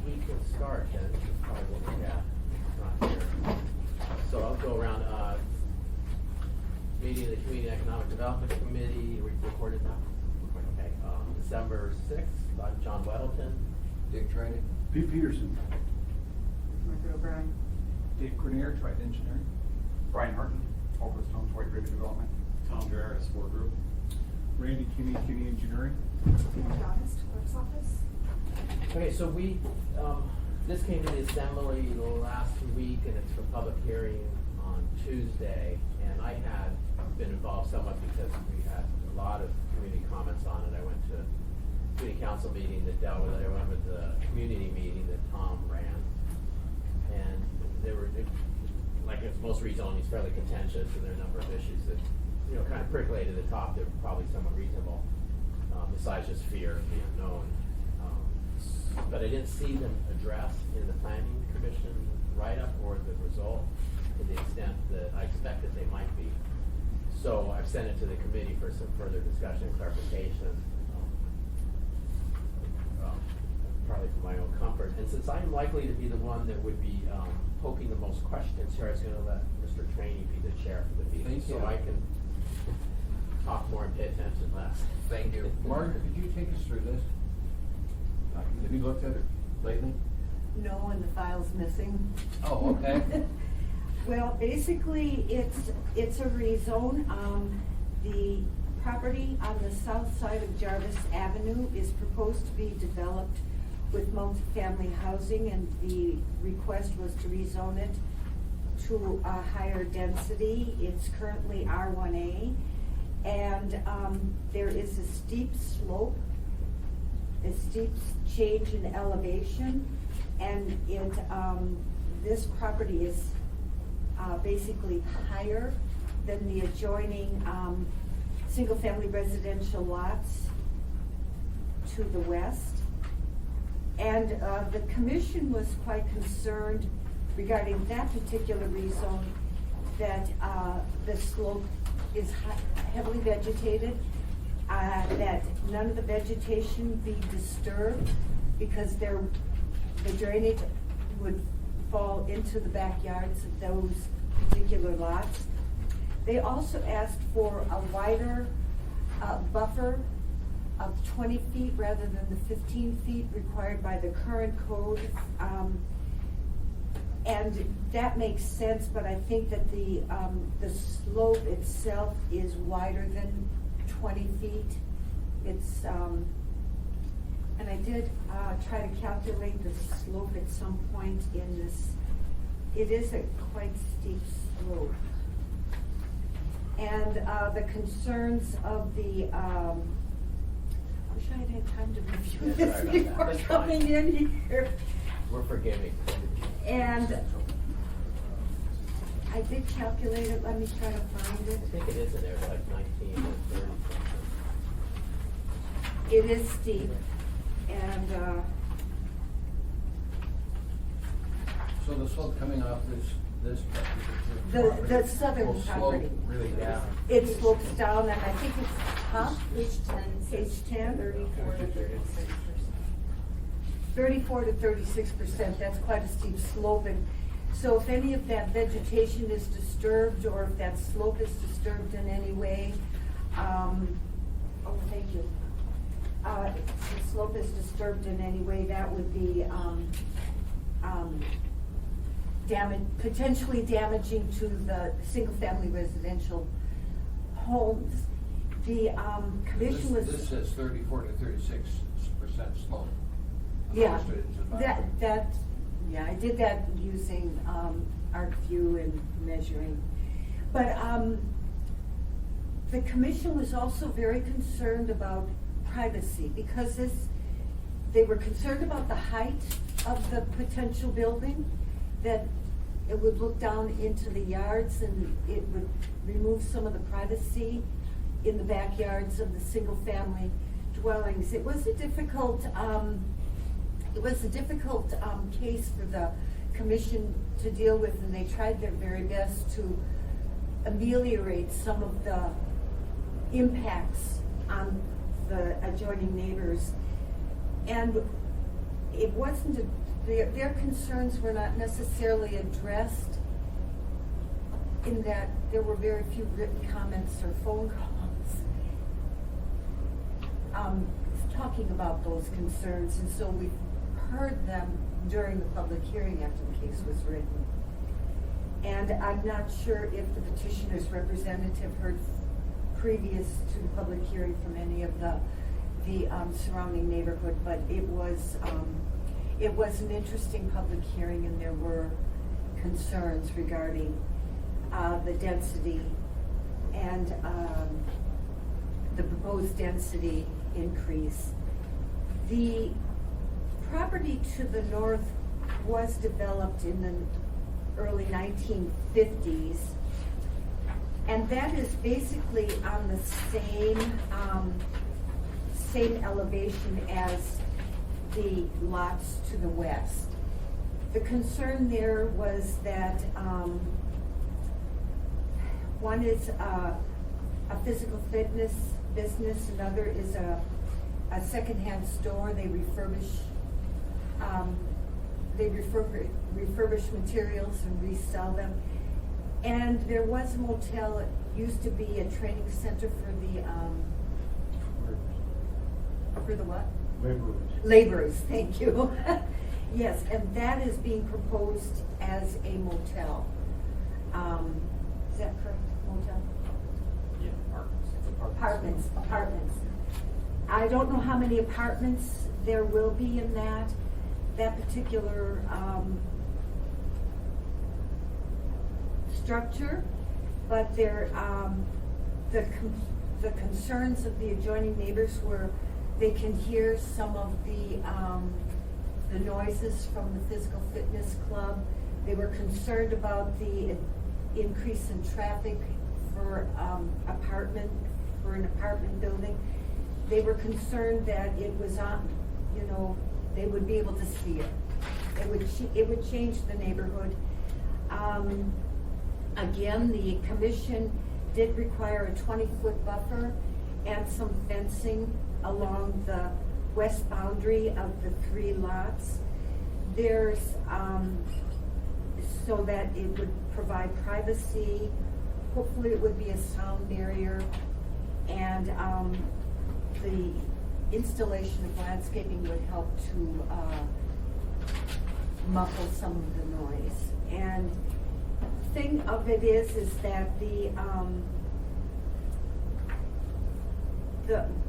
he can start, then this is probably what we have. It's not here. So I'll go around, meeting of the Community Economic Development Committee, we recorded that? Okay, December 6th, John Weddleton. Dick Training. Pete Peterson. Margaret O'Brien. Dave Grenier, Triton Engineering. Brian Harton, Overstone, White River Development. Tom Jarrett, Sport Group. Randy Kinney, Kinney Engineering. August, Clerk's Office. Okay, so we, this came to the assembly last week, and it's for public hearing on Tuesday. And I had been involved somewhat because we had a lot of community comments on it. I went to a community council meeting that dealt with it. I went with the community meeting that Tom ran. And there were, like it's most rezonings, fairly contentious, and there are a number of issues that, kind of percolate to the top. They're probably somewhat reasonable, besides just fear of the unknown. But I didn't see them addressed in the planning commission write-up or the result to the extent that I expected they might be. So I've sent it to the committee for some further discussion and clarification, probably for my own comfort. And since I'm likely to be the one that would be poking the most questions here, I was going to let Mr. Trainee be the chair for the meeting, Thank you. so I can talk more and pay attention less. Thank you. Margaret, could you take us through this? Have you looked at it lately? No, and the file's missing. Oh, okay. Well, basically, it's a rezone. The property on the south side of Jarvis Avenue is proposed to be developed with multifamily housing, and the request was to rezone it to a higher density. It's currently R1A, and there is a steep slope, a steep change in elevation, and this property is basically higher than the adjoining single-family residential lots to the west. And the commission was quite concerned regarding that particular rezone, that the slope is heavily vegetated, that none of the vegetation be disturbed because the drainage would fall into the backyards of those particular lots. They also asked for a wider buffer of 20 feet rather than the 15 feet required by the current code. And that makes sense, but I think that the slope itself is wider than 20 feet. It's, and I did try to calculate the slope at some point in this. It is a quite steep slope. And the concerns of the, I wish I had had time to review Yeah, this sorry about that. before That's coming fine. in here. We're forgiving. And I did calculate it, let me try to find it. I think it is in there, it's like 19 or 30 something. It is steep, and, So the slope coming off this The property southern will slope property. really down. it slopes down, and I think it's, huh? Page 10. Page 10? 34 to 36%. 34 to 36%, that's quite a steep slope, and so if any of that vegetation is disturbed, or if that slope is disturbed in any way, oh, thank you. If the slope is disturbed in any way, that would be, potentially damaging to the single-family residential homes. The, commission was. This says 34 to 36% slope. Yeah, Posted into the that, yeah, I did that using, ArcView and measuring. But, the commission was also very concerned about privacy, because they were concerned about the height of the potential building, that it would look down into the yards and it would remove some of the privacy in the backyards of the single-family dwellings. It was a difficult, case for the commission to deal with, and they tried their very best to ameliorate some of the impacts on the adjoining neighbors. And it wasn't their concerns were not necessarily addressed in that there were very few written comments or phone calls talking about those concerns, and so we heard them during the public hearing after the case was written. And I'm not sure if the petitioner's representative heard previous to the public hearing from any of the surrounding neighborhood, but it was an interesting public hearing, and there were concerns regarding the density and the proposed density increase. The property to the north was developed in the early 1950s, and that is basically on the same elevation as the lots to the west. The concern there was that one is a physical fitness business, another is a secondhand store. They refurbish materials and resell them. And there was a motel. It used to be a training center for the what? Laborers. Laborers, thank you. Yes, and that is being proposed as a motel. Is that correct, motel? Yeah, Apartments. I don't know how many apartments there will be in that particular structure, but there, the concerns of the adjoining neighbors were they can hear some of the noises from the physical fitness club. They were concerned about the increase in traffic for an apartment building. They were concerned that it was on, they would be able to see it. It would change the neighborhood. Again, the commission did require a 20-foot buffer and some fencing along the west boundary of the 3 lots. There's, so that it would provide privacy. Hopefully it would be a sound barrier, and the installation of landscaping would help to muffle some of the noise. And thing of it is that the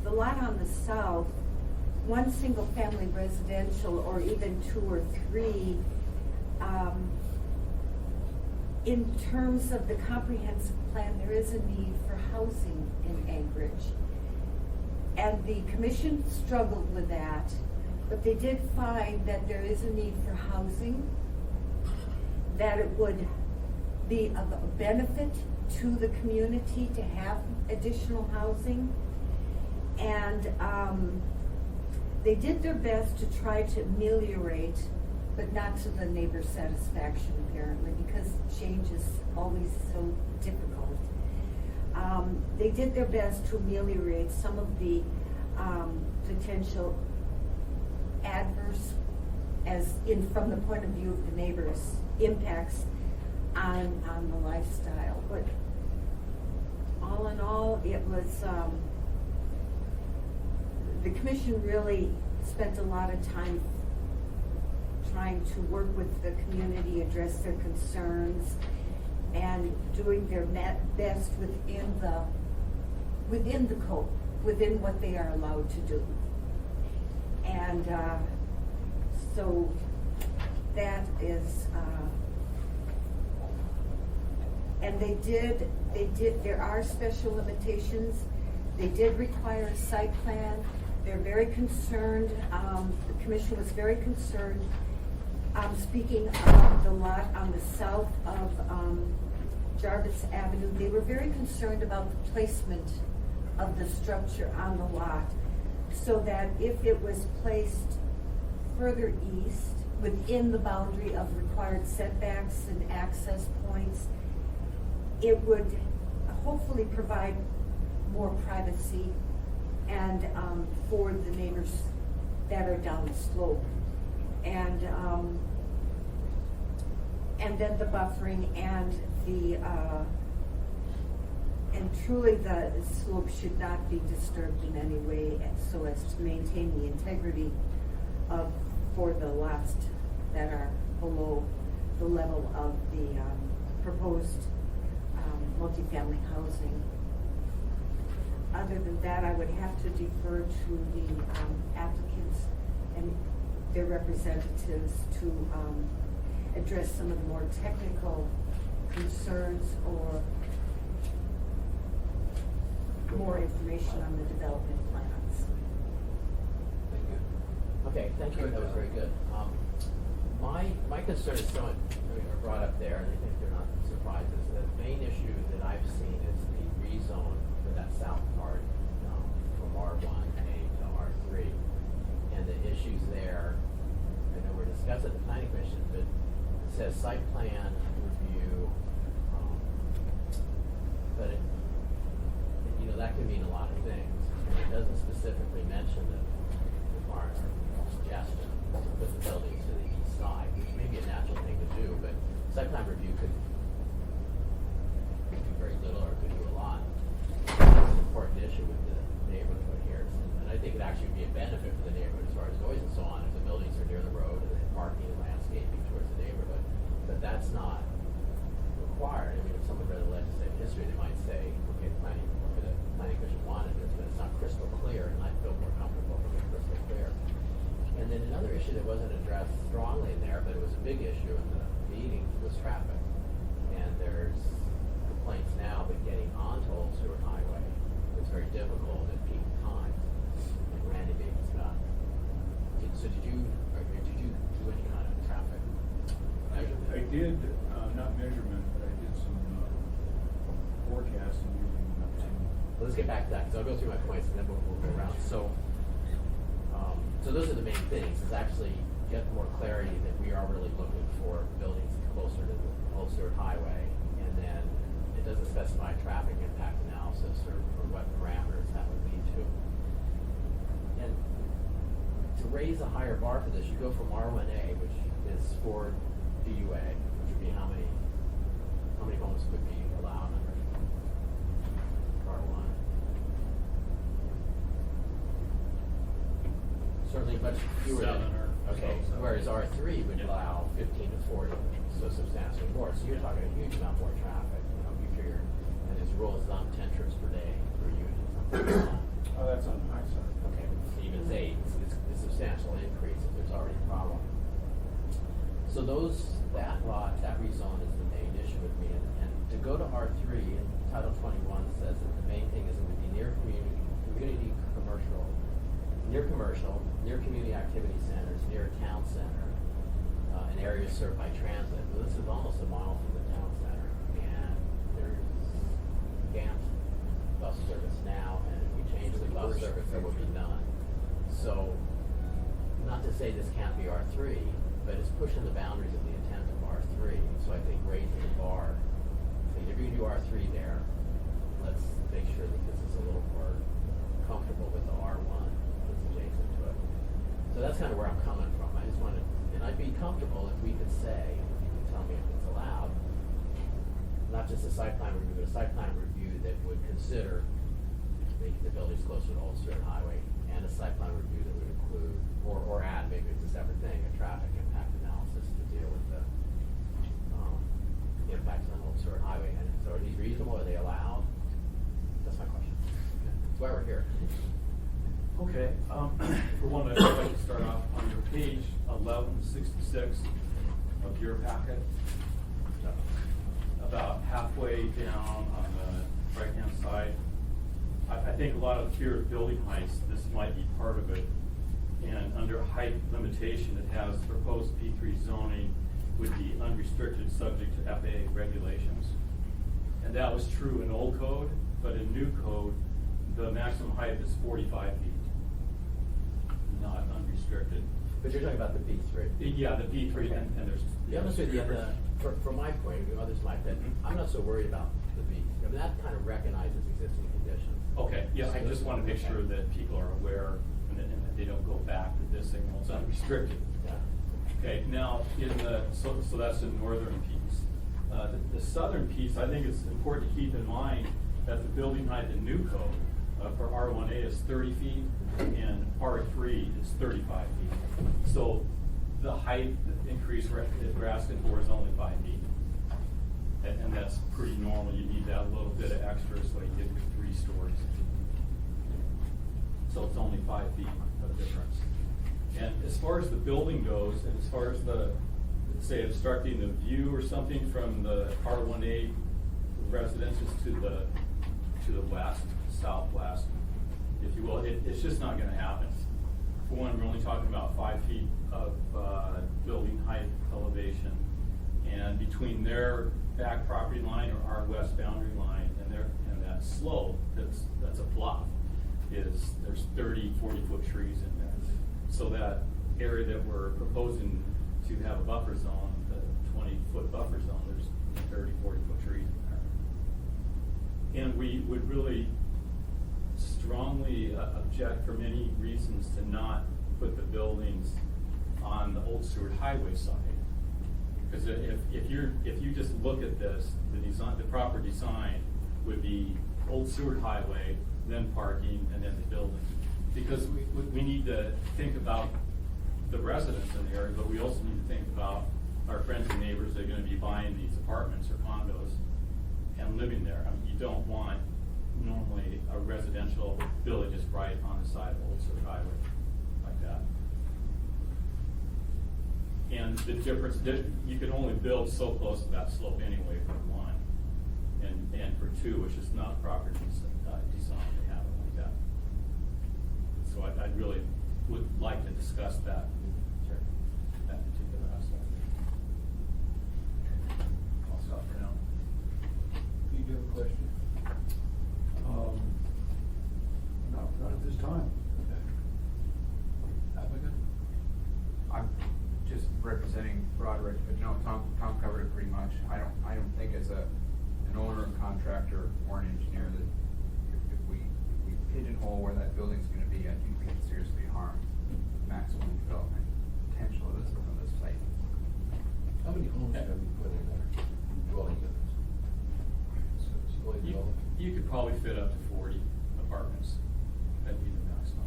lot on the south, one single family residential or even 2 or 3, in terms of the comprehensive plan, there is a need for housing in Anchorage. And the commission struggled with that, but they did find that there is a need for housing, that it would be of a benefit to the community to have additional housing. And they did their best to try to ameliorate, but not to the neighbor's satisfaction apparently, because change is always so difficult. They did their best to ameliorate some of the potential adverse, from the point of view of the neighbors, impacts on the lifestyle. But all in all, it was, the commission really spent a lot of time trying to work with the community, address their concerns, and doing their best within the code, within what they are allowed to do. And so that is, and they did, there are special limitations. They did require a site plan. They're very concerned, the commission was very concerned. Speaking of the lot on the south of Jarvis Avenue, they were very concerned about the placement of the structure on the lot, so that if it was placed further east, within the boundary of required setbacks and access points, it would hopefully provide more privacy and for the neighbors that are down the slope. and then the buffering and and truly the slope should not be disturbed in any way so as to maintain the integrity for the lots that are below the level of the proposed multifamily housing. Other than that, I would have to defer to the applicants and their representatives to address some of the more technical concerns or more information on the development plans. Thank you. Okay, thank you, that was very good. My concern is somewhat, brought up there, and I think they're not surprised, is the main issue that I've seen is the rezone for that south part, from R1A to R3. And the issues there, I know we're discussing the planning commission, but it says site plan review, but it, that could mean a lot of things. And it doesn't specifically mention that our suggestion to put the buildings to the east side, which may be a natural thing to do, but site plan review could do very little or could do a lot. It's an important issue with the neighborhood here. And I think it actually would be a benefit for the neighborhood as far as noise and so on, if the buildings are near the road and then parking and landscaping towards the neighborhood. But that's not required. I mean, if someone read the legislative history, they might say, okay, the planning commission wanted this, but it's not crystal clear, and I feel more comfortable if it's crystal clear. And then another issue that wasn't addressed strongly in there, but it was a big issue in the meeting, was traffic. And there's complaints now that getting onto Old Stewart Highway is very difficult at peak times. And Randy maybe Scott. So did you do any kind of traffic measurement? I did, not measurement, but I did some forecasting using Well, let's get back to that, because I'll go through my points and then we'll go around. So those are the main things, is actually get more clarity that we are really looking for buildings closer to the Old Stewart Highway. And then it doesn't specify traffic impact analysis or what parameters that would lead to. And to raise a higher bar for this, you go from R1A, which is for DUA, which would be how many homes would be allowed under R1? Certainly much fewer than, 7 or okay, so. whereas R3 would Yeah. allow 15 to 40, so substantially more. So you're talking a huge amount more traffic, you figure, and his rule is on 10 trips per day per unit, something like that. Oh, that's on the high side. Okay, even it's 8, it's a substantial increase if there's already a problem. So that rezone is the main issue with me, and to go to R3, and Title 21 says that the main thing is it would be near commercial, near community activity centers, near a town center, and areas served by transit. Well, this is almost a mile from the town center, and there's scant bus service now, and if we change the bus service, there will be none. So, not to say this can't be R3, but it's pushing the boundaries of the intent of R3. So I think raising the bar, if you're going to do R3 there, let's make sure that this is a little more comfortable with the R1 that's adjacent to it. So that's kind of where I'm coming from. I just wanted, and I'd be comfortable if we could say, if you can tell me if it's allowed, not just a site plan review, but a site plan review that would consider making the buildings closer to Old Stewart Highway, and a site plan review that would include, or add, maybe it's a separate thing, a traffic impact analysis to deal with the impacts on Old Stewart Highway. And so are these reasonable? Are they allowed? That's my question. That's why we're here. Okay, for one, I'd like to start off on your page 1166 of your packet. About halfway down on the right-hand side, I think a lot of the fear of building heights, this might be part of it. And under height limitation, it has proposed P3 zoning would be unrestricted, subject to FAA regulations. And that was true in old code, but in new code, the maximum height is 45 feet, not unrestricted. But you're talking about the B3. Yeah, the B3, Okay. and there's. To be honest with you, from my point of view, others might, but I'm not so worried about the B. I mean, that kind of recognizes existing conditions. Okay, yeah, I just want to make sure that people are aware and that they don't go back to this saying, well, it's unrestricted. Yeah. Okay, now, so that's the northern piece. The southern piece, I think it's important to keep in mind that the building height in new code for R1A is 30 feet and R3 is 35 feet. So the height increase that we're asking for is only 5 feet. And that's pretty normal. You need that little bit of extra so you get your 3 stories. So it's only 5 feet of difference. And as far as the building goes, and as far as the, say, obstructing the view or something from the R1A residences to the west, southwest, if you will, it's just not gonna happen. For one, we're only talking about 5 feet of building height elevation. And between their back property line or our west boundary line and that slope, that's a bluff, there's 30, 40-foot trees in there. So that area that we're proposing to have a buffer zone, the 20-foot buffer zone, there's 30, 40-foot trees in there. And we would really strongly object for many reasons to not put the buildings on the Old Seward Highway side. Because if you just look at this, the proper design would be Old Seward Highway, then parking, and then the building. Because we need to think about the residents in the area, but we also need to think about our friends and neighbors that are gonna be buying these apartments or condos and living there. I mean, you don't want normally a residential village is right on the side of Old Seward Highway like that. And the difference, you can only build so close to that slope anyway for one, and for two, which is not proper design to have it like that. So I really would like to discuss that particular aspect. I'll stop for now. You do have a question? Not at this time. Applicant? I'm just representing Broadridge, but no, Tom covered it pretty much. I don't think as an owner and contractor or an engineer that if we pigeonhole where that building's gonna be, I think we can seriously harm maximum development potential of this site. How many homes have you put in there? Dwelling units? So it's fully developed? You could probably fit up to 40 apartments. That'd be the maximum.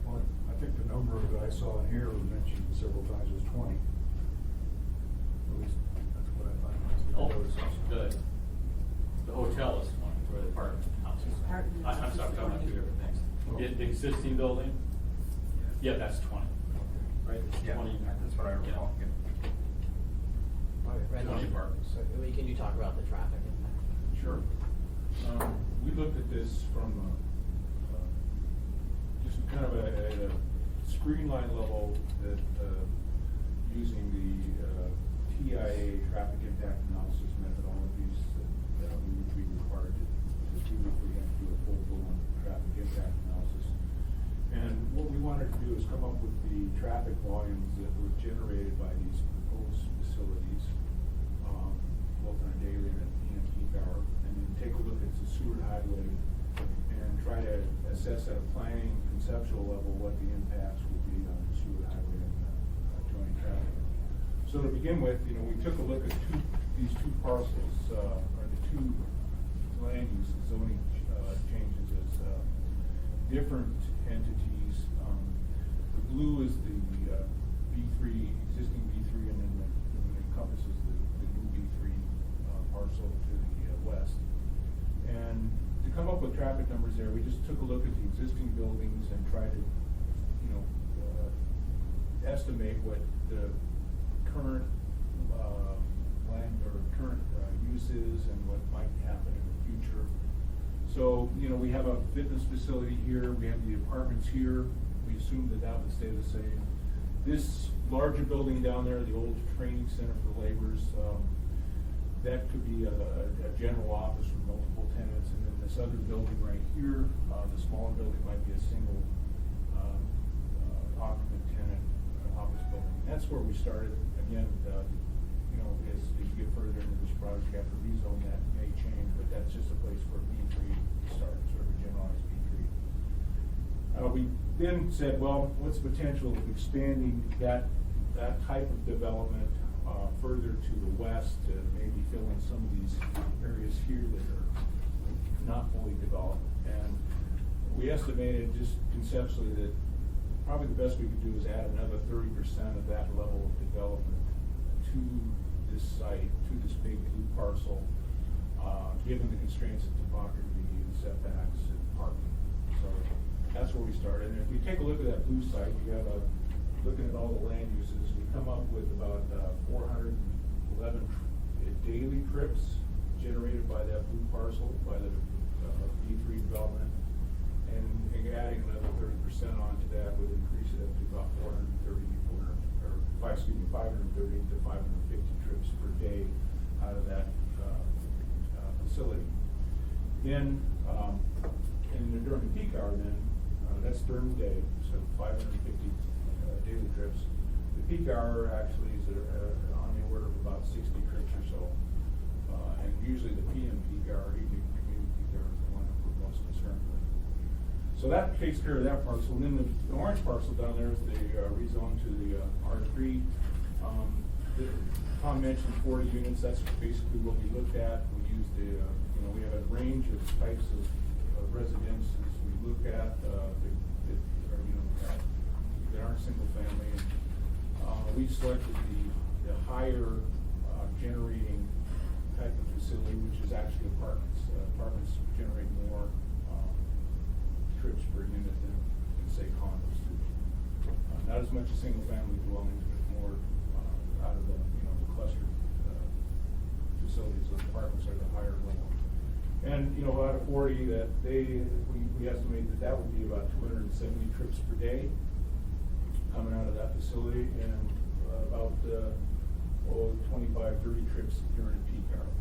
Well, I think the number that I saw in here was mentioned several times was 20. At least that's what I thought. The hotel is one, or the apartment houses. Apartment I'm houses, sorry, I'm talking about 2 different things. Oh. The existing building, yeah, that's 20, right? It's Yeah, 20, that's what I recall. yeah. Right. 20 apartments. Can you talk about the traffic impact? Sure. We looked at this from just kind of at a screen line level that using the TIA traffic impact analysis methodologies that we would be required to do if we had to do a full-blown traffic impact analysis. And what we wanted to do is come up with the traffic volumes that were generated by these proposed facilities, both on a daily and a peak hour, and then take a look at the Seward Highway and try to assess at a planning conceptual level what the impacts would be on the Seward Highway and joint traffic. So to begin with, we took a look at these two parcels, or the two land use zoning changes as different entities. The blue is the B3, existing B3, and then it encompasses the new B3 parcel to the west. And to come up with traffic numbers there, we just took a look at the existing buildings and tried to, estimate what the current land or current uses and what might happen in the future. So, we have a fitness facility here, we have the apartments here, we assume that would stay the same. This larger building down there, the old training center for laborers, that could be a general office with multiple tenants, and then this other building right here, the smaller building might be a single occupant tenant office building. That's where we started. Again, as you get further into this project, after rezone, that may change, but that's just a place for B3 to start, sort of a generalized B3. We then said, well, what's the potential of expanding that that type of development further to the west, maybe fill in some of these areas here that are not fully developed. And we estimated just conceptually that probably the best we could do is add another 30% of that level of development to this site, to this big blue parcel, given the constraints of topography and setbacks and parking. So that's where we started. And if we take a look at that blue site, you have looking at all the land uses, we come up with about 411 daily trips generated by that blue parcel, by the B3 development. And adding another 30% onto that would increase it up to about 530 to 550 trips per day out of that facility. Then, during the peak hour then, that's during the day, so 550 daily trips. The peak hour actually is on the order of about 60 trips or so. And usually the PM peak hour, evening peak hour is the one that we're most concerned with. So that takes care of that parcel. And then the orange parcel down there is the rezone to the R3. Tom mentioned 40 units. That's basically what we looked at. We used we have a range of types of residences we look at that aren't single family. And we selected the higher generating type of facility, which is actually apartments. Apartments generate more trips per unit than say condos do. Not as much as single family dwellings, but more out of the clustered facilities. Those apartments are the higher level. And out of 40 that we estimate that would be about 270 trips per day coming out of that facility, and about 25, 30 trips during peak hour.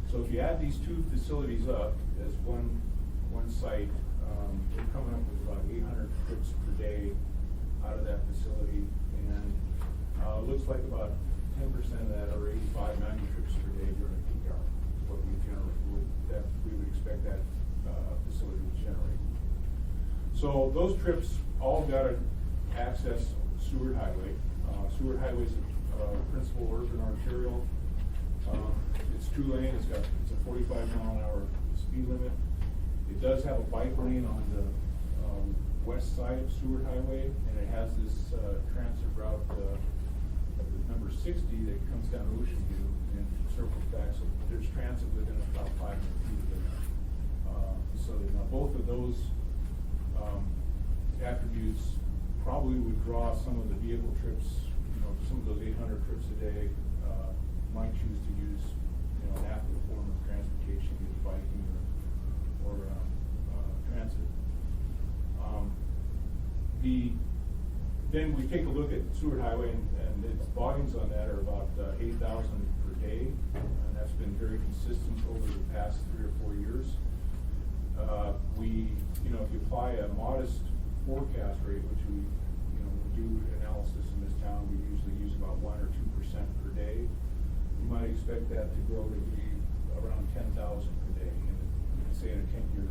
So if you add these two facilities up as one site, we're coming up with about 800 trips per day out of that facility, and looks like about 10% of that, or 85, 90 trips per day during peak hour. What we would expect that facility to generate. So those trips all got to access Seward Highway. Seward Highway is a principal urban arterial. It's 2-lane. It's a 45-mile-an-hour speed limit. It does have a bike lane on the west side of Seward Highway, and it has this transit route, number 60, that comes down Ocean View and circles back. So there's transit within about 500 feet of the facility. Now, both of those attributes probably would draw some of the vehicle trips. Some of those 800 trips a day might choose to use an active form of transportation, either biking or transit. Then we take a look at Seward Highway, and its volumes on that are about 8,000 per day, and that's been very consistent over the past 3 or 4 years. If you apply a modest forecast rate, which we do analysis in this town, we usually use about 1 or 2% per day. You might expect that to grow to be around 10,000 per day, say in a 10-year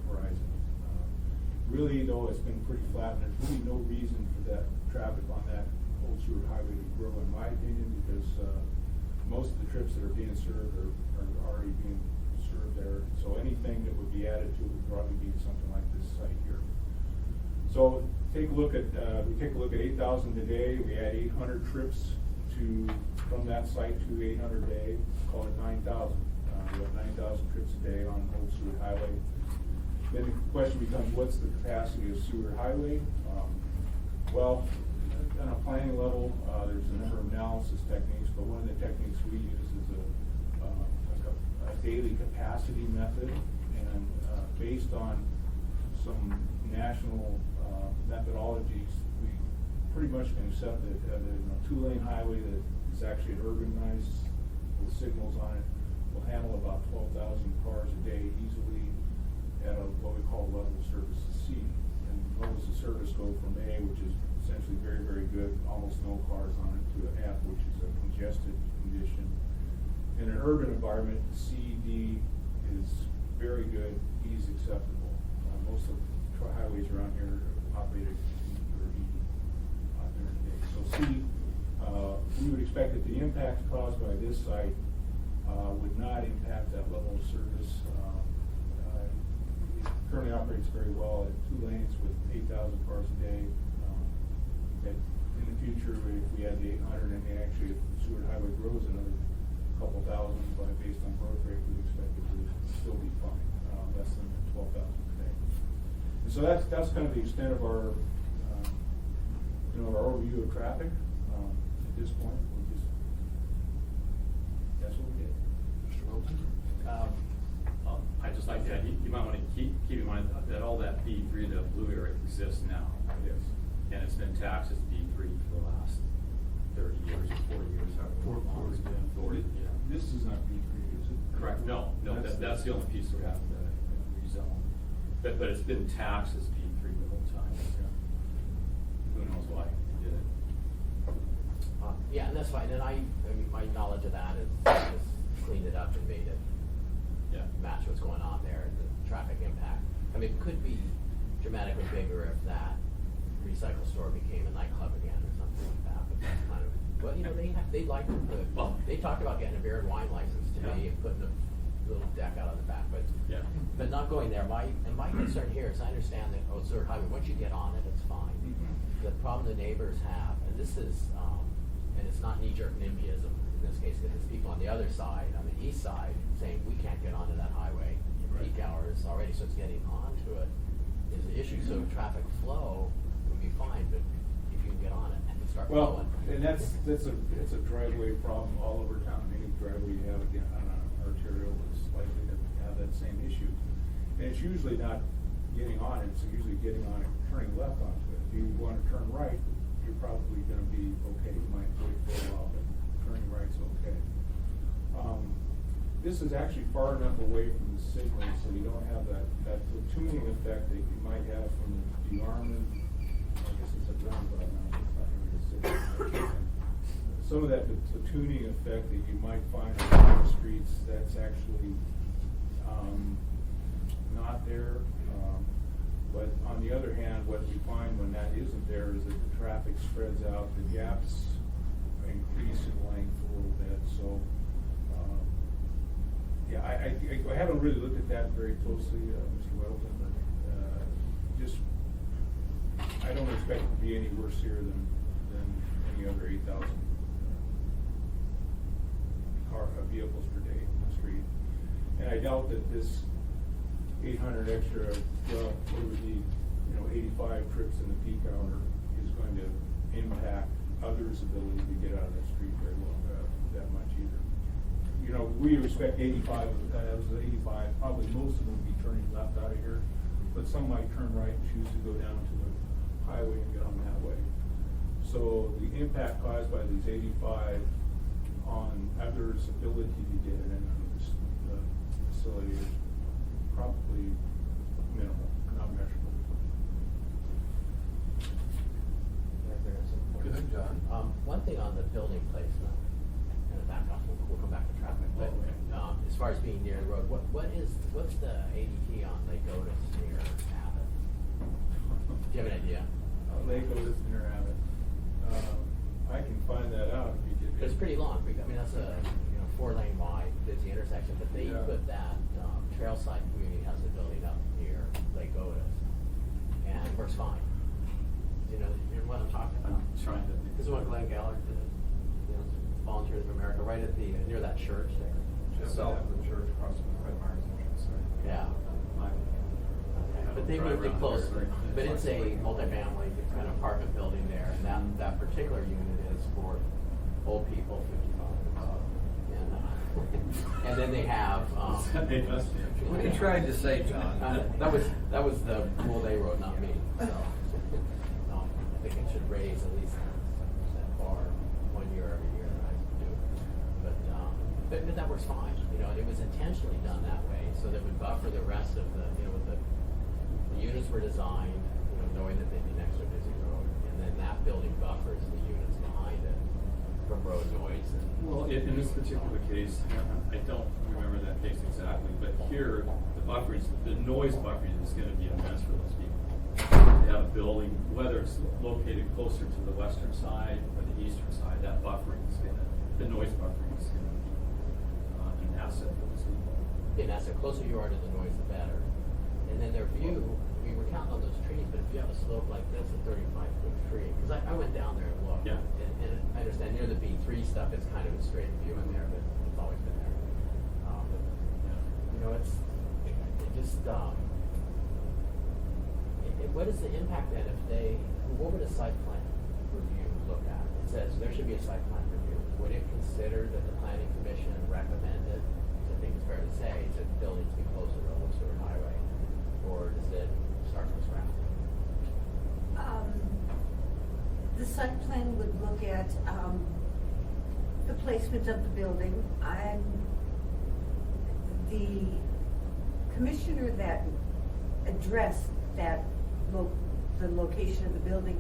horizon. Really, though, it's been pretty flat, and there's really no reason for that traffic on that Old Seward Highway to grow, in my opinion, because most of the trips that are being served are already being served there. So anything that would be added to it would probably be something like this site here. So take a look at 8,000 a day. We add 800 trips from that site to 800 a day. Call it 9,000. We have 9,000 trips a day on Old Seward Highway. Then the question becomes, what's the capacity of Seward Highway? Well, on a planning level, there's a number of analysis techniques, but one of the techniques we use is a daily capacity method, and based on some national methodologies, we pretty much can accept that a 2-lane highway that is actually urbanized with signals on it will handle about 12,000 cars a day easily at what we call level of service C. And levels of service go from A, which is essentially very, very good, almost no cars on it, to F, which is a congested condition. In an urban environment, C, D is very good, E is acceptable. Most of the highways around here operate at E or E during the day. So C we would expect that the impacts caused by this site would not impact that level of service. It currently operates very well at 2 lanes with 8,000 cars a day. That in the future, if we had the 800 and actually if Seward Highway grows another couple thousand based on growth rate, we'd expect it to still be fine, less than 12,000 per day. And so that's kind of the extent of our, our overview of traffic. At this point, that's what we did. Mr. Wilton? I'd just like to add, you might want to keep in mind that all that B3, the blue area, exists now. Yes. And it's been taxed as B3 for the last 30 years or 40 years, however long it's been. 40, yeah. This is not B3, is it? Correct, no, that's the only piece we have to rezone. But it's been taxed as B3 the whole time. Who knows why they did it. Yeah, and that's fine, and I mean, my knowledge of that is just cleaned it up and made it Yeah. match what's going on there, and the traffic impact. I mean, it could be dramatically bigger if that recycle store became a nightclub again or something like that, but that's kind of, well, they'd like to put, Well- they talked about getting a beer and wine license to me Yeah. and putting a little deck out on the back, but Yeah. but not going there. My concern here is I understand that Seward Highway, once you get on it, it's fine. Mhm. The problem the neighbors have, and this is, and it's not knee-jerk NIMBYism in this case, because it's people on the other side, on the east side, saying, we can't get onto that highway in peak hours already, so it's getting onto it is the issue. So traffic flow would be fine, but if you can get on it and start Well, flowing. and that's a driveway problem all over town. Any driveway you have again on an arterial is likely to have that same issue. And it's usually not getting on it, it's usually getting on it, turning left onto it. If you want to turn right, you're probably gonna be okay. You might wait for a while, but turning right's okay. This is actually far enough away from the signal, so you don't have that platooning effect that you might have from the Armin. I guess it's a roundabout now, it's not really a signal. Some of that platooning effect that you might find on the streets, that's actually not there. But on the other hand, what we find when that isn't there is that the traffic spreads out, the gaps increase in length a little bit. So, yeah, I haven't really looked at that very closely, Mr. Weddleton, but I don't expect it to be any worse here than any other 8,000 vehicles per day on the street. And I doubt that this 800 extra, well, it would be, 85 trips in the peak hour is going to impact others' ability to get out of the street very well, that much either. We expect 85, that was 85, probably most of them will be turning left out of here, but some might turn right and choose to go down to the highway and get on that way. So the impact caused by these 85 on others' ability to get in and out of the facility is probably minimal, not measurable. Good, John. One thing on the building placement, and back off, we'll come back to traffic, but as far as being near the road, what's the ADT on Lake Otis near Abbott? Do you have an idea? Lake Otis near Abbott. I can find that out if you give me. It's pretty long, I mean, that's a 4-lane wide, busy intersection, but they Yeah. put that, Trailside Community has a building up near Lake Otis, and it works fine. Do you know what I'm talking about? I'm trying to. This is what Glenn Gallagher did, Volunteers of America, right at the, near that church there. Just south of the church, across from the Red Myers entrance, right? Yeah. But they moved it close, but it's a multifamily kind of apartment building there, and that particular unit is for old people, 55 and above. And then they have, They must be. What are you trying to say, John? that was the rule they wrote, not me, so. I think it should raise at least that bar 1 year every year, I do. But that works fine, it was intentionally done that way, so that would buffer the rest of the, with the units were designed, knowing that they'd be next to a busy road, and then that building buffers the units behind it from road noise and. Well, in this particular case, I don't remember that case exactly, but here, the noise buffering is gonna be immense for those people. They have a building, whether it's located closer to the western side or the eastern side, that buffering is the noise buffering is gonna be an asset for the city. And as the closer you are to the noise, the better. And then their view, I mean, we're counting on those trees, but if you have a slope like this, a 35-foot tree, because I went down there and looked. Yeah. And I understand near the B3 stuff, it's kind of a straight view in there, but it's always been there. You know, it just, what is the impact then if what would a site plan review look at? It says there should be a site plan review. Would it consider that the planning commission recommended, I think it's fair to say, that the building to be closer to Old Seward Highway? Or does it start from scratch? The site plan would look at, the placement of the building. The commissioner that addressed that the location of the building,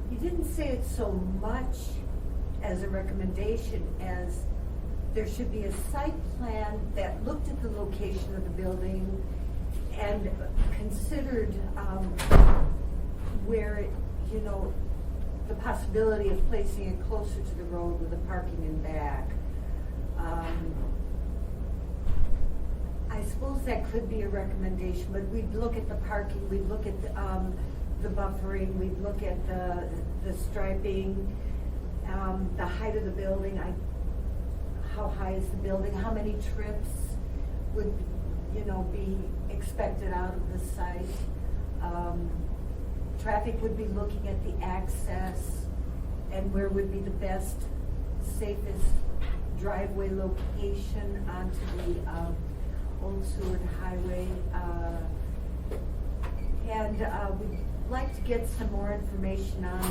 he didn't say it so much as a recommendation as there should be a site plan that looked at the location of the building and considered where, you know, the possibility of placing it closer to the road with the parking in back. I suppose that could be a recommendation, but we'd look at the parking, we'd look at the buffering, we'd look at the striping, the height of the building. How high is the building? How many trips would, you know, be expected out of the site? Traffic would be looking at the access and where would be the best, safest driveway location onto the Old Seward Highway. And we'd like to get some more information on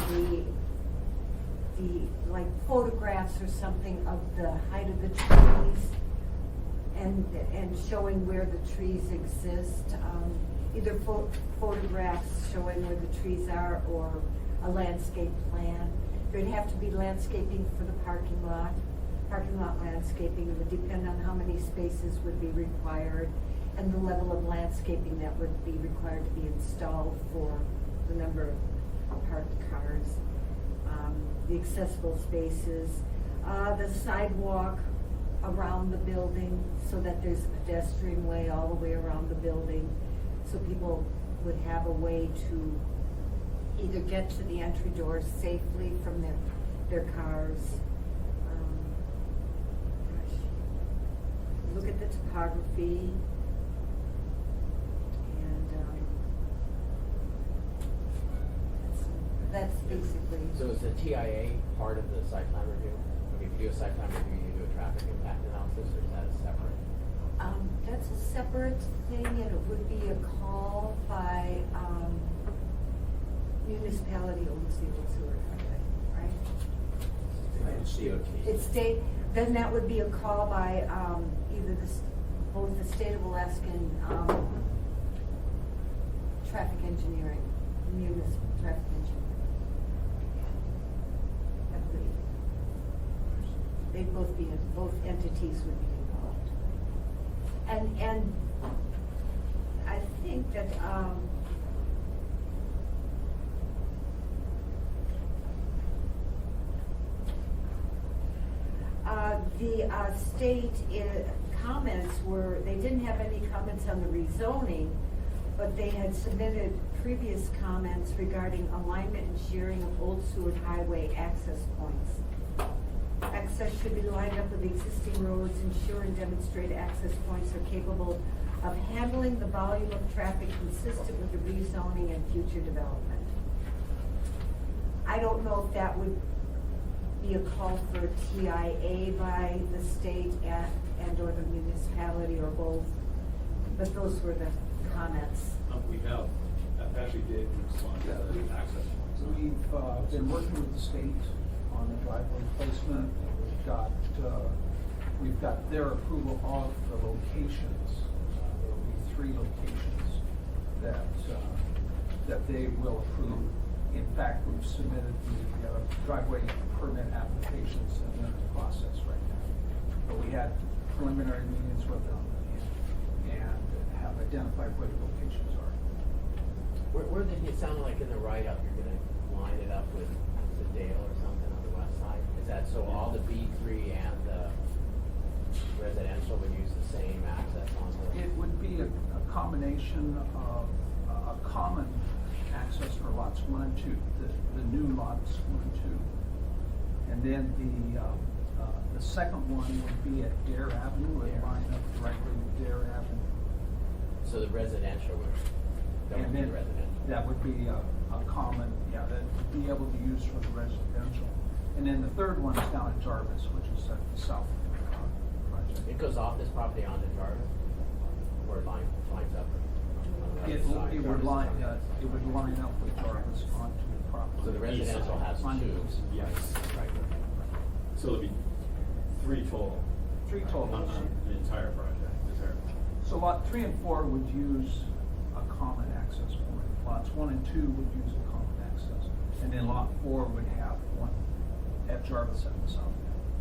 the like photographs or something of the height of the trees and showing where the trees exist. Either photographs showing where the trees are or a landscape plan. There'd have to be landscaping for the parking lot landscaping. It would depend on how many spaces would be required and the level of landscaping that would be required to be installed for the number of parked cars, the accessible spaces, the sidewalk around the building so that there's a pedestrian way all the way around the building, so people would have a way to either get to the entry doors safely from their cars. Look at the topography and that's basically. So is the TIA part of the site plan review? I mean, if you do a site plan review, you do a traffic impact analysis, or is that a separate? That's a separate thing, and it would be a call by municipality Old Seward Highway, right? It's DOT. It's state. Then that would be a call by either both the state of Alaska and traffic engineering, municipal traffic engineering. I believe. They'd both be, both entities would be involved. And I think that the state comments were, they didn't have any comments on the rezoning, but they had submitted previous comments regarding alignment and sharing of Old Seward Highway access points. Access should be lined up with existing roads, ensure and demonstrate access points are capable of handling the volume of traffic consistent with the rezoning and future development. I don't know if that would be a call for TIA by the state and or the municipality or both, but those were the comments. We have, actually did respond to the access points. We've been working with the state on the driveway placement. We've got their approval of the locations. There will be 3 locations that they will approve. In fact, we've submitted the driveway permit applications and they're in the process right now. But we had preliminary meetings with them and have identified where the locations are. Where did it sound like in the write-up you're gonna line it up with the Dale or something on the west side? Is that so all the B3 and the residential would use the same access onto It would be a combination of a common access for lots 1 and 2, the new lots 1 and 2. And then the second one would be at Dare Avenue, would line up directly with Dare Avenue. So the residential would, that would And be then residential. that would be a common, that would be able to use for the residential. And then the third one is down at Jarvis, which is at the south project. It goes off this property onto Jarvis, or lines up? on the other side? It would Jarvis is line, on the other side. it would line up with Jarvis onto the property. So the residential has On the two. east. Yes. Right. So there'd be 3 total. 3 total. On the entire project, So lot 3 and 4 would use a common access point. Lots 1 and 2 would use a common access. And then lot 4 would have one at Jarvis at the south.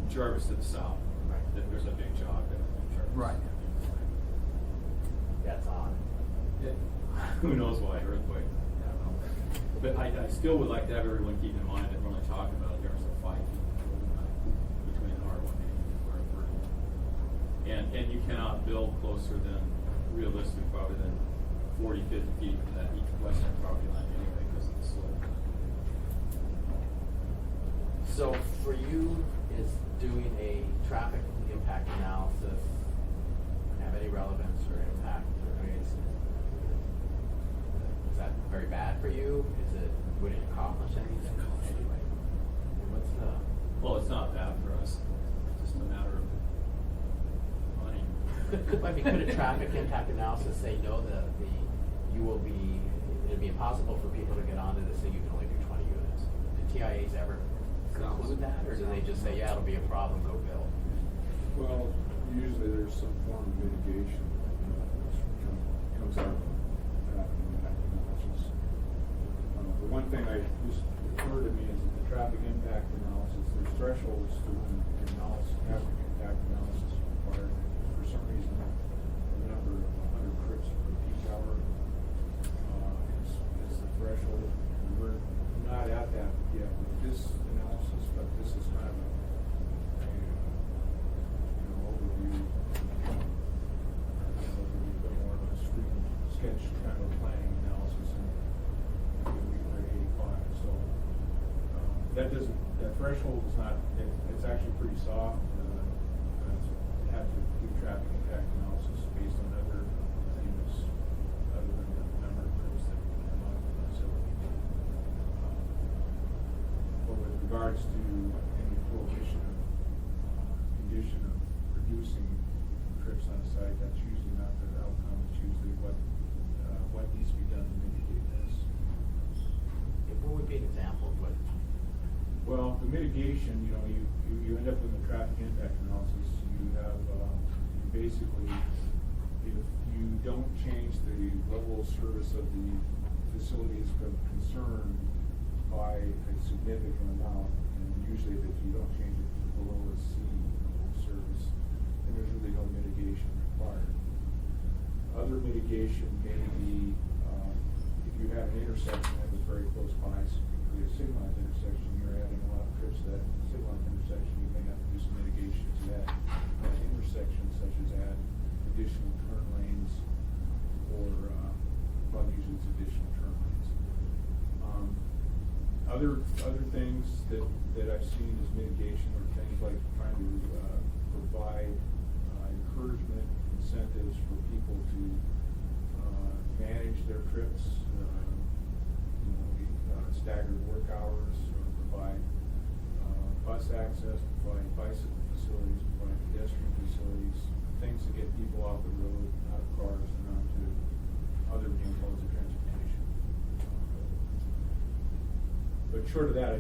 Jarvis to the south. Right. There's a big jog there in Jarvis. Right. That's odd. Who knows why, earthquake. I don't know. But I still would like to have everyone keep in mind that we're only talking about there's a 5 feet between R1 and R3. And you cannot build closer than, realistically, probably than 40, 50 feet from that western property line anyway, because of the slope. So for you, is doing a traffic impact analysis have any relevance or impact? Or, I mean, is that very bad for you? Would it accomplish anything anyway? What's the? Well, it's not bad for us, it's just a matter of money. Could a traffic impact analysis say no, it'll be impossible for people to get onto this, so you can only do 20 units? Do TIAs ever conclude that, or do they just say, yeah, it'll be a problem, go build? Well, usually there's some form of mitigation, which comes out of traffic impact analysis. The one thing I just occurred to me is that the traffic impact analysis, there's thresholds to when traffic impact analysis is required. For some reason, the number of 100 trips per peak hour is the threshold. And we're not at that yet with this analysis, but this is kind of a overview, but more of a street sketch kind of planning analysis, and we were at 85. So that threshold is not. It's actually pretty soft. You have to do traffic impact analysis based on other things other than the number of trips that come out of the facility. But with regards to any prohibition of condition of reducing trips on site, that's usually not the outcome. It's usually what needs to be done to mitigate this. What would be an example of what? Well, the mitigation, you end up with a traffic impact analysis. You have basically, if you don't change the level of service of the facilities of concern by a significant amount, and usually if you don't change it below a C level of service, then there's really no mitigation required. Other mitigation may be if you have an intersection that is very close by, particularly a signalized intersection, you're adding a lot of trips to that signalized intersection, you may have to do some mitigation to that intersection, such as add additional turn lanes or uses additional turn lanes. Other things that I've seen as mitigation are things like trying to provide encouragement, incentives for people to manage their trips, staggered work hours, or provide bus access, provide bicycle facilities, provide pedestrian facilities, things to get people off the road, out of cars, and onto other modes of transportation. But short of that,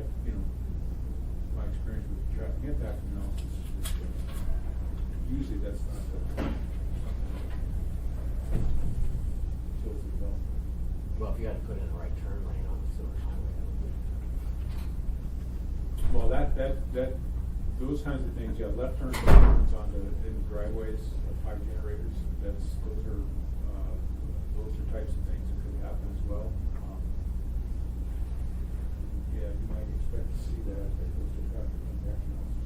my experience with traffic impact analysis is usually that's not the until it's developed. Well, if you had to put in the right turn lane on the Silver Highway, that would be. Well, those kinds of things, yeah, left turn lanes in the driveways of pipe generators, those are types of things that could happen as well. Yeah, you might expect to see that if it goes to traffic impact analysis.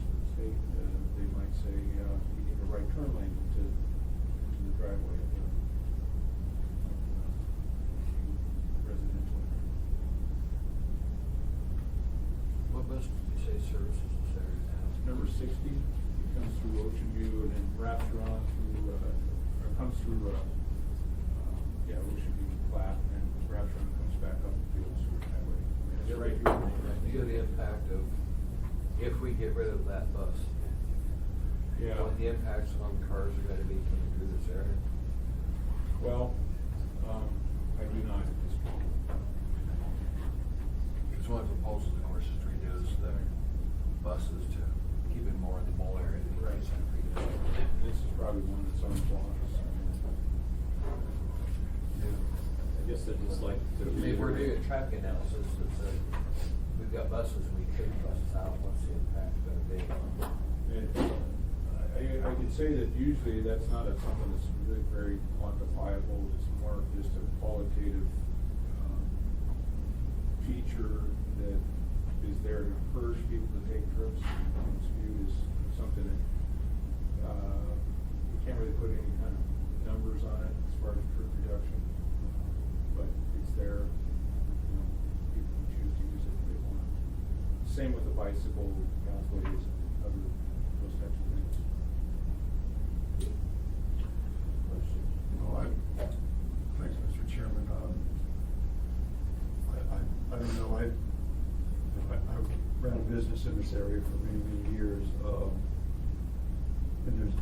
60, it comes through Ocean View and then wraps around through, or comes through, Ocean View Flat and wraps around and comes back up the old Seward Highway. It's right here. Feel the impact of, if we get rid of that bus. Yeah. What the impacts on cars are gonna be coming through this area. Well, I do not at this point. Because one proposal, of course, is to reduce the buses to keep it more in the mall area. Right. This is probably one that's on blocks. I guess I'd just like to. I mean, we're doing a traffic analysis that says, we've got buses, we take buses out, what's the impact gonna be? I could say that usually that's not something that's really very quantifiable, it's more of just a qualitative, feature that is there to encourage people to take trips. It's viewed as something that, we can't really put any kind of numbers on it as far as trip reduction. But it's there, people can choose to use it if they want. Same with the bicycle pathways and other, those types of things. Thanks, Mr. Chairman. I don't know, I ran a business in this area for many, many years. And there's,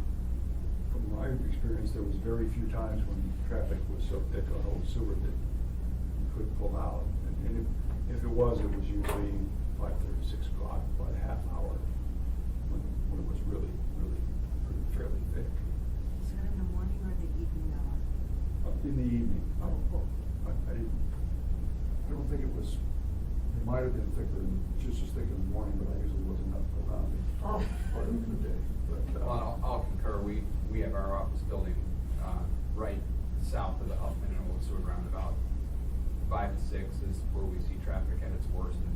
from my experience, there was very few times when traffic was so thick on Old Seward that you couldn't pull out. And if it was usually 5:30, 6 o'clock, about a half hour, when it was really, really fairly thick. Is that in the morning or the evening hour? In the evening. I don't think it was, it might have been thicker, just as thick in the morning, but I usually wasn't up around it Oh. part of the day. But, Well, I'll concur, we have our office building, right south of the Huffman and Old Seward roundabout. 5 to 6 is where we see traffic at its worst, and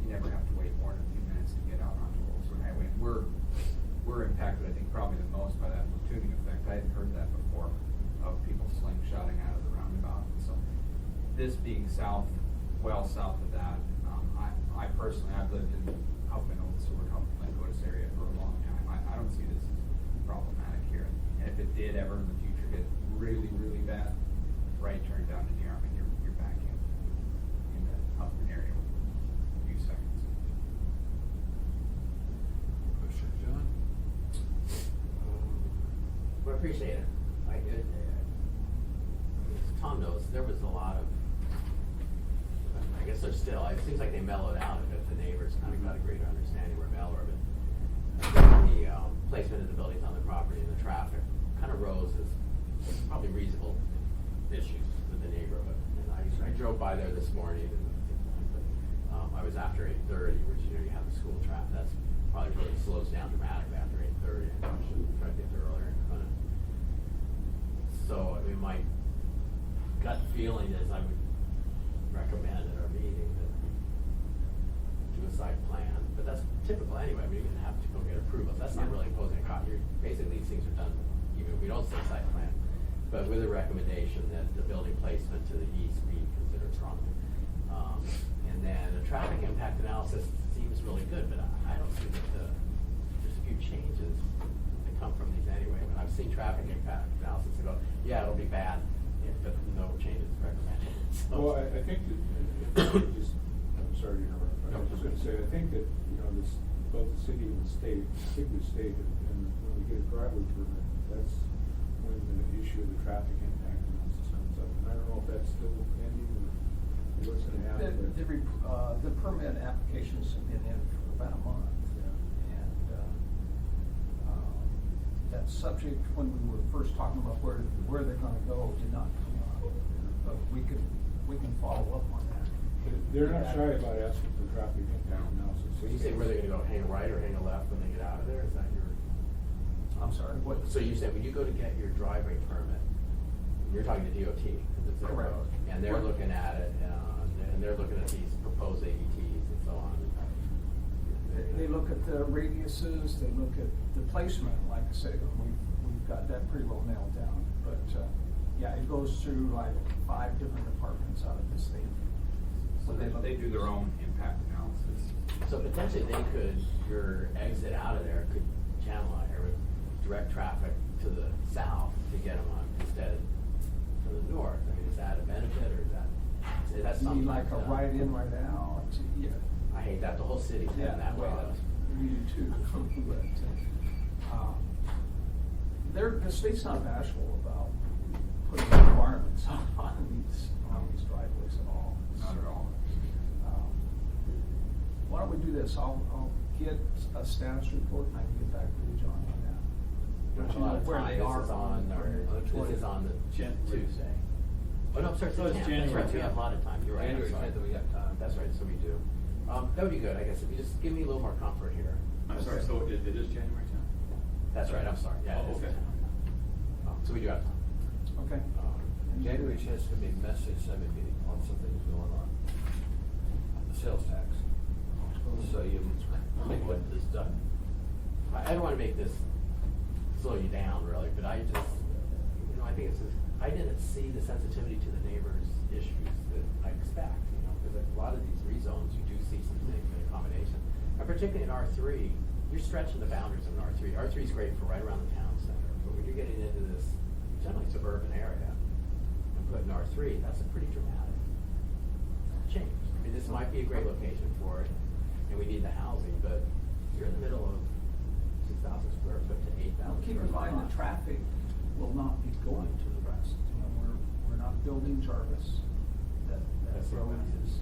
you never have to wait more than a few minutes to get out onto Old Seward Highway. And we're impacted, I think, probably the most by that platooning effect. I hadn't heard that before, of people slingshotting out of the roundabout. So this being south, well south of that, I personally, I've lived in Huffman, Old Seward, Huffman, Lincoln area for a long time. I don't see this as problematic here. And if it did ever in the future get really, really bad, right turn down to New York, and you're back in the Huffman area in a few seconds. Question, John? Well, I appreciate it. As Tom knows, there was a lot of, I guess there's still, it seems like they mellowed out a bit. The neighbors kind of got a greater understanding where Mellor, but the placement of the buildings on the property and the traffic kind of rose as probably reasonable issues with the neighborhood. And I drove by there this morning, and I was after 8:30, which you have the school traffic. That's probably really slows down dramatically after 8:30. And I should try to get there earlier. So, I mean, my gut feeling is I would recommend at our meeting that we do a site plan, but that's typical anyway. We even have to go get approval. That's not really imposing a cost. Basically, these things are done even if we don't say site plan, but with a recommendation that the building placement to the east be considered strong. And then the traffic impact analysis seems really good, but I don't see that there's a few changes that come from these anyway. But I've seen traffic impact analysis and go, yeah, it'll be bad, but no changes recommended. So- Well, I think that, I'm sorry to interrupt, I was just gonna say, I think that, this, both the city and the state, particularly the state, and when we get a driveway permit, that's when the issue of the traffic impact analysis comes up. And I don't know if that's still pending or what's gonna happen. but- The permit applications have been in for about a month. Yeah. And, that subject, when we were first talking about where they're gonna go, did not come up. But we can follow up on that. They're not shy about asking for traffic impact analysis. So you say where they're gonna go, hang a right or hang a left when they get out of there? Is that your? I'm sorry, what? So you said when you go to get your driveway permit, you're talking to DOT, because it's their Correct. road, and they're Right. looking at it, and they're looking at these proposed AETs and so on. They look at the radiuses, they look at the placement, like I say, we've got that pretty well nailed down. But, yeah, it goes through like 5 different departments out of the state. So they do their own impact analysis. So potentially they could, your exit out of there could channel or direct traffic to the south to get them on instead to the north. I mean, is that a benefit or is that You something? mean like a that- right in, right out? Yeah. I hate that, the whole city's heading that way well, though. We do too, but, the state's not bashful about putting requirements on these driveways at all. Not at all. Why don't we do this, I'll get a status report and I can get back to you, John, on that. Not Let a you lot know of where time. they are This is on, this is on the January. Tuesday. Oh, no, I'm sorry, it's So the it's 10th. That's January right, we have a 10th. lot of time, you're right, I'm January sorry. 10th, we got time. That's right, so we do. That would be good, I guess, if you just give me a little more comfort here. I'm sorry, so it is January 10th? That's right, I'm sorry, yeah, it Oh, is the okay. 10th. So we do have time. Okay. January chance to be messy, semi meeting, lots of things going on. The sales tax. So you make what this done. I don't wanna make this slow you down really, but I just, I think it's just, I didn't see the sensitivity to the neighbors' issues that I expect, because a lot of these rezones, you do see some things in accommodation. And particularly in R3, you're stretching the boundaries of an R3. R3 is great for right around the town center, but when you're getting into this generally suburban area and putting R3, that's a pretty dramatic change. I mean, this might be a great location for it, and we need the housing, but you're in the middle of 6,000 square foot to 8,000. Now, keep in mind, the traffic will not be going to the rest. We're not building Jarvis. That road is,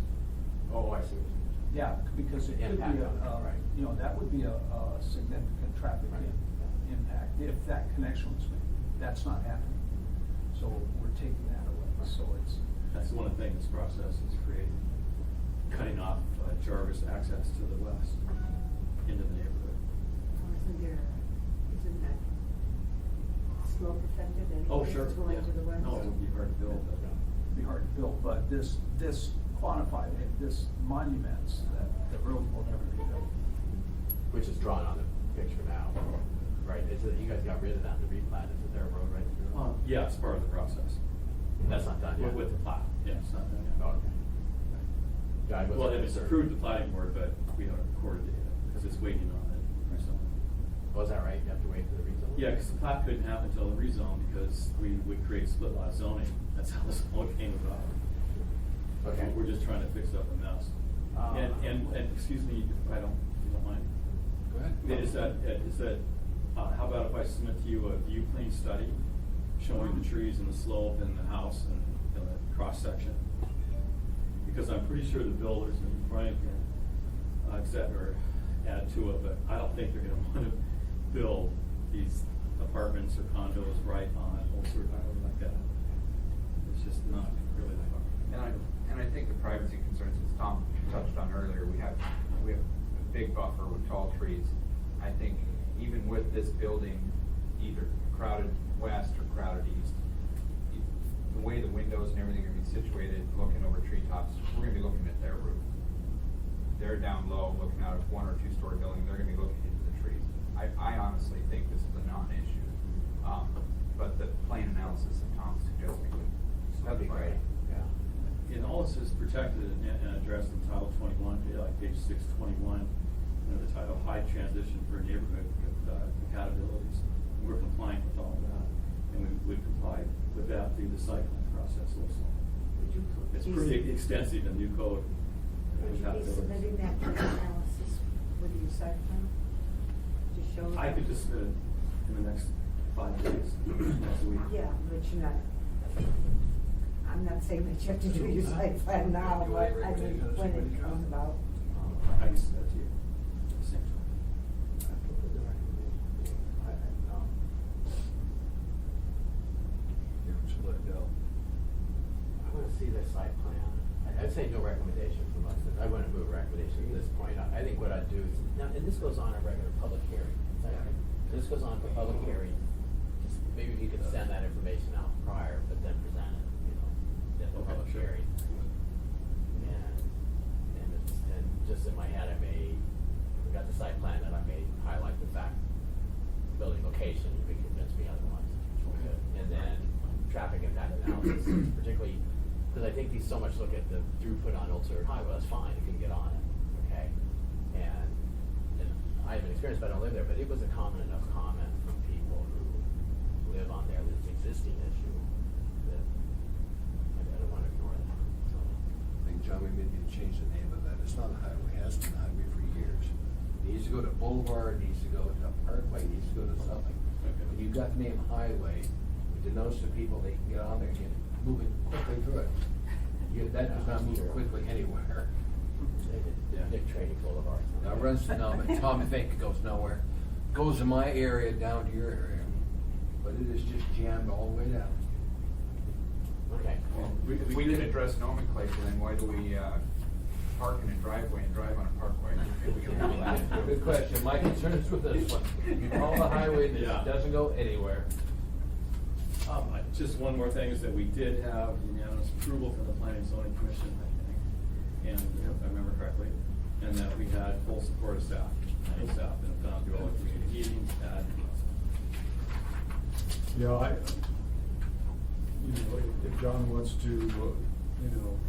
Oh, I see what you mean. yeah, because it could Impact be on it, right. that would be a significant traffic Right. impact if that connection was made. That's not happening. So we're taking that away, so it's. That's one of the things this process is creating, cutting off Jarvis access to the west into the neighborhood. Isn't that slope affected and Oh, sure, it's going yeah. to the west? No, it would be hard to build, but, Be hard to build, but this quantified, this monuments that the road will never be built. Which is drawn on the picture now, right? You guys got rid of that, the replat, is there a road right through? yeah, it's part of the process. That's not done yet? With the plat, yeah, it's not done yet. Oh, okay. Yeah, I wasn't Well, it was concerned. approved the plating board, but we haven't recorded it yet, because it's waiting on it or something. Oh, is that right? You have to wait for the rezone? Yeah, because the plat couldn't happen until the rezone, because we would create split lot zoning. That's how this all came about. Okay. We're just trying to fix up a mess. And excuse me, if you don't mind. Go ahead. How about if I submit to you a view plane study showing the trees and the slope and the house and the cross section? Because I'm pretty sure the builders and Frank and or add to it, but I don't think they're gonna wanna build these apartments or condos right on Old Seward Highway like that. It's just not really that hard. And I think the privacy concerns, as Tom touched on earlier, we have a big buffer with tall trees. I think even with this building, either crowded west or crowded east, the way the windows and everything are gonna be situated, looking over treetops, we're gonna be looking at their roof. They're down low, looking out at 1 or 2 story building, they're gonna be looking into the trees. I honestly think this is a non-issue. But the plain analysis that Tom's suggesting would. That'd be great, yeah. And all this is protected and addressed in Title 21, like page 621, the title High Transition for Neighborhood Compatibilities. We're compliant with all of that, and we would comply with that through the site plan process also. It's pretty extensive in new code. Would you be submitting that analysis with your site plan to show? I could just submit it in the next 5 days, next week. Yeah, but you're not, I'm not saying that you have to do your site plan now, You but wait, I mean, Rick, when when it it comes comes. about. I can submit it to you at the same time. Yeah, we should let it go. I wanna see their site plan. I'd say no recommendation from us, I wouldn't move a recommendation at this point. I think what I'd do is, now, and this goes on a regular public hearing, is that right? So this goes on for public hearing, just maybe you could send that information out prior, but then present it, at the Okay, public sure. hearing. And just in my head, we got the site plan, and I may highlight the fact, building location, you may convince me otherwise. And then traffic impact analysis, particularly, because I think these so much look at the throughput on Old Seward Highway, that's fine, you can get on it, okay? experience, but I don't live there, but it was a common enough comment from people who live on there, this existing issue, that I don't wanna ignore it, so. I think, John, we maybe need to change the name of that. It's not a highway, it has been a highway for years. It needs to go to Boulevard, it needs to go to Parkway, it needs to go to something. When you've got the name highway, it denotes to people they can get on there and get moving quickly through it. That does not move quickly anywhere. Nick Training Boulevard. Now, it runs to, no, but Tom, I think it goes nowhere. Goes in my area down to your area, but it is just jammed all the way down. Okay. If we can address nomenclature, then why do we, park in a driveway and drive on a parkway? If we can handle that. Good question. My concern is with this one. You call the highway that Yeah. doesn't go anywhere. Just one more thing is that we did have unanimous approval from the Planning and Zoning Commission, I think, and if I remember correctly, and that we had full support of staff, and staff, and gone through all the community meetings, had. Yeah, if John wants to,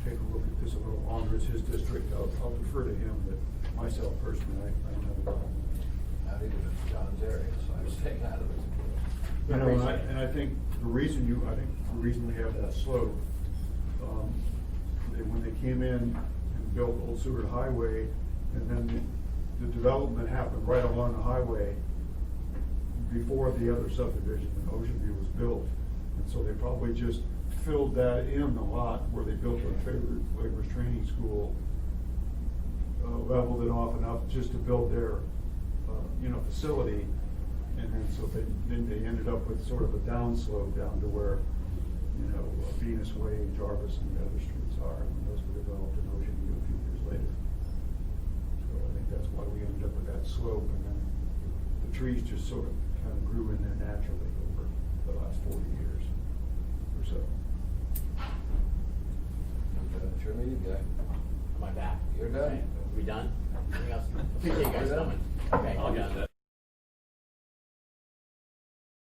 take a look at this a little longer, it's his district, I'll defer to him, but myself personally, I don't have a problem. I think it was John's area, so I was staying out of it. And I think the reason we have that slope, when they came in and built Old Seward Highway, and then the development happened right along the highway before the other subdivision in Ocean View was built. And so they probably just filled that in a lot where they built the Laborers Training School, leveled it off enough just to build their, facility. And then then they ended up with sort of a downslope down to where, Venus Way, Jarvis, and the other streets are, and those were developed in Ocean View a few years later. So I think that's why we ended up with that slope, and then the trees just sort of kind of grew in there naturally over the last 40 years or so. Sure, you guy. Am I back? You're done. Okay. We done? Anything else? Appreciate you guys coming. Okay. I'll get that.